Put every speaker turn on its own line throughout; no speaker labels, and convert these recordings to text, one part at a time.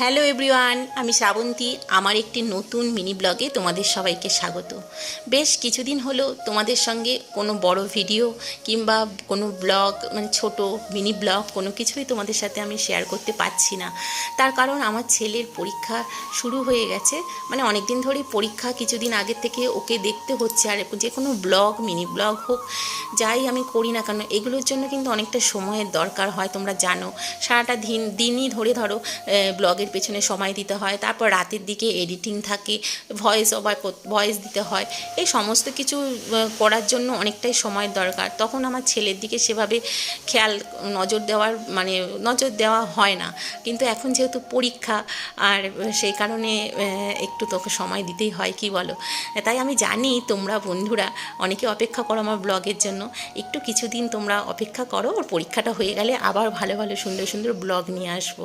Hello everyone, আমি শ্রাবন্তী। আমার একটি নতুন মিনি ব্লগে তোমাদের সবাইকে স্বাগত। বেশ কিছুদিন হলো তোমাদের সঙ্গে কোনো বড় ভিডিও কিংবা কোনো ব্লগ মানে ছোট মিনি ব্লগ কোনো কিছুই তোমাদের সাথে আমি শেয়ার করতে পারছি না। তার কারণ আমার ছেলের পরীক্ষা শুরু হয়ে গেছে, মানে অনেক দিন ধরেই পরীক্ষা, কিছুদিন আগের থেকে ওকে দেখতে হচ্ছে। আর যে কোনো ব্লগ মিনি ব্লগ হোক, যাই আমি করি না কেন, এগুলোর জন্য কিন্তু অনেকটা সময়ের দরকার হয়, তোমরা জানো। সারাটা দিনই ধরে ধরো ব্লগের পেছনে সময় দিতে হয়, তারপর রাতের দিকে এডিটিং থাকে, ভয়েস দিতে হয়, এই সমস্ত কিছু করার জন্য অনেকটাই সময়ের দরকার। তখন আমার ছেলের দিকে সেভাবে নজর দেওয়া হয় না। কিন্তু এখন যেহেতু পরীক্ষা, আর সেই কারণে একটু তোকে সময় দিতেই হয়, কি বলো? তাই আমি জানি তোমরা বন্ধুরা অনেকে অপেক্ষা করো আমার ব্লগের জন্য। একটু কিছুদিন তোমরা অপেক্ষা করো, ওর পরীক্ষাটা হয়ে গেলে আবার ভালো ভালো সুন্দর সুন্দর ব্লগ নিয়ে আসবো।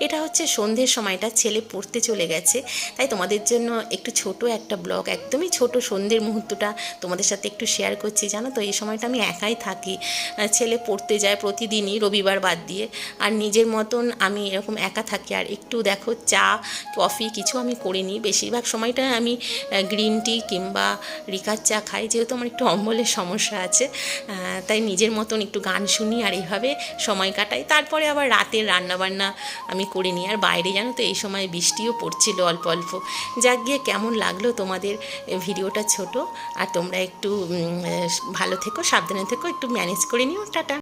এটা হচ্ছে সন্ধ্যের সময়টা, ছেলে পড়তে চলে গেছে, তাই তোমাদের জন্য একটু ছোট একটা ব্লগ, একদমই ছোট, সন্ধ্যের মুহূর্তটা তোমাদের সাথে একটু শেয়ার করছি। জানো তো, এই সময়টা আমি একাই থাকি, ছেলে পড়তে যায় প্রতিদিনই, রবিবার বাদ দিয়ে। আর নিজের মতন আমি এরকম একা থাকি। আর একটু দেখো, চা কফি কিছু আমি করিনি, বেশিরভাগ সময়টা আমি গ্রিন টি কিংবা রিকার চা খাই, যেহেতু আমার একটু অম্বলের সমস্যা আছে। তাই নিজের মতন একটু গান শুনি আর এইভাবে সময় কাটাই। তারপরে আবার রাতের রান্নাবান্না আমি করে নিই। আর বাইরে জানো তো এই সময় বৃষ্টিও পড়ছিল অল্প অল্প। যাক গিয়ে, কেমন লাগলো তোমাদের ভিডিওটা ছোট। আর তোমরা একটু ভালো থেকো, সাবধানে থেকো, একটু ম্যানেজ করে নিও। টাটা।